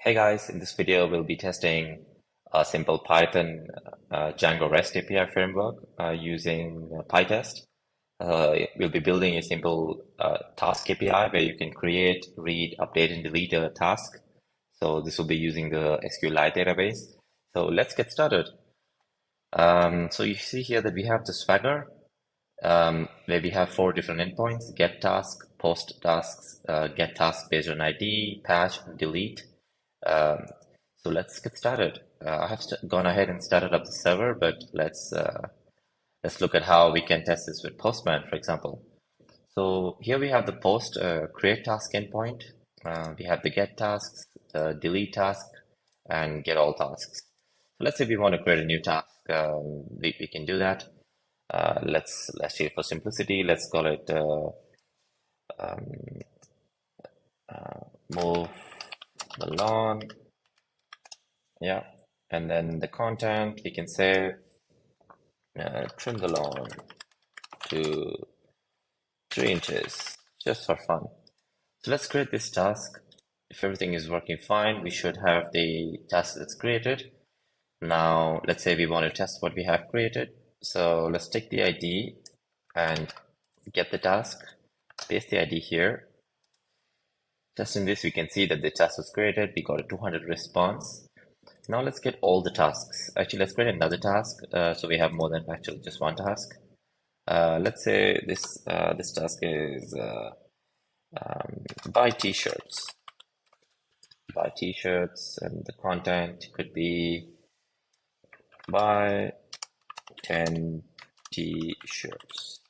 Hey guys, in this video we'll be testing a simple Python Django REST API framework using Pytest. We'll be building a simple task API where you can create, read, update, and delete a task. So this will be using the SQLite database. So let's get started. So you see here that we have the Swagger where we have four different endpoints: get task, post tasks, get task based on ID, patch, and delete. Um, so let's get started. I have gone ahead and started up the server, but let's look at how we can test this with Postman, for example. So here we have the post create task endpoint. We have the get tasks, delete task, and get all tasks. So let's say we want to create a new task. We can do that. Let's say for simplicity, let's call it move the lawn. Yeah, and then the content we can say trim the lawn to 3 inches just for fun. So let's create this task. If everything is working fine, we should have the task that's created. Now, let's say we want to test what we have created. So let's take the ID and get the task, paste the ID here. Testing this, we can see that the task was created. We got a 200 response. Now let's get all the tasks. Actually, let's create another task so we have more than actually just one task. Let's say this task is buy t-shirts. Buy t-shirts, and the content could be buy 10 t-shirts.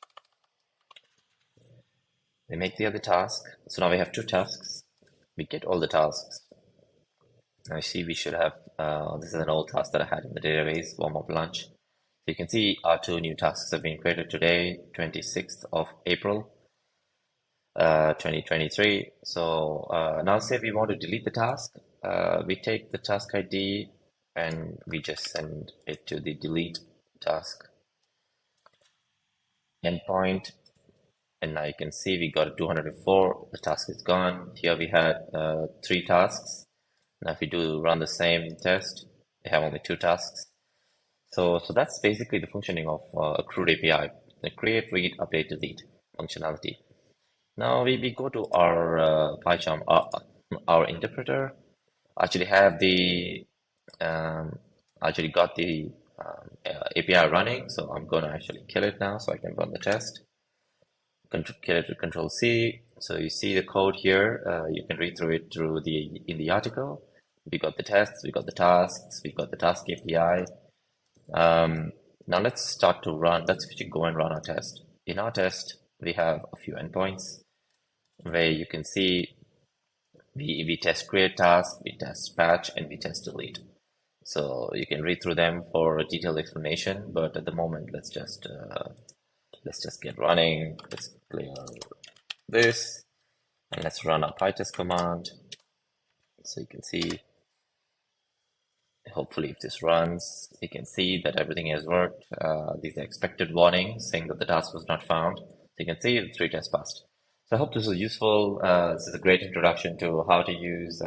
We make the other task. So now we have two tasks. We get all the tasks. I see we should have, this is an old task that I had in the database, warm up lunch. So you can see our two new tasks have been created today, 26th of April, 2023. So now say we want to delete the task. We take the task ID and we just send it to the delete task endpoint. And now you can see we got a 204, the task is gone. Here we had three tasks. Now if we do run the same test, we have only two tasks. So that's basically the functioning of a CRUD API, the create, read, update, delete functionality. Now we go to our PyCharm, our interpreter. Actually have the actually got the API running, so I'm gonna actually kill it now so I can run the test. Kill it with Control C. So you see the code here. You can read through it in the article. We got the tests, we got the tasks, we got the task API. Now let's start to run. Let's actually go and run our test. In our test, we have a few endpoints where you can see we test create task, we test patch, and we test delete. So you can read through them for a detailed explanation, but at the moment, let's just get running. Let's clear this, and let's run our Pytest command. So you can see, hopefully if this runs, you can see that everything has worked. These are expected warnings saying that the task was not found. So you can see the three tests passed. So I hope this was useful. This is a great introduction to how to use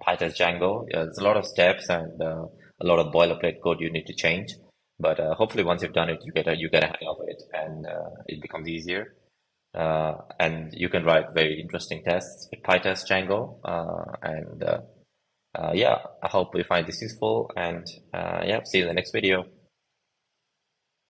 Pytest Django. There's a lot of steps and a lot of boilerplate code you need to change. But hopefully once you've done it, you get a hang of it, and it becomes easier. And you can write very interesting tests with Pytest Django. Yeah, I hope you find this useful, and yeah, see you in the next video.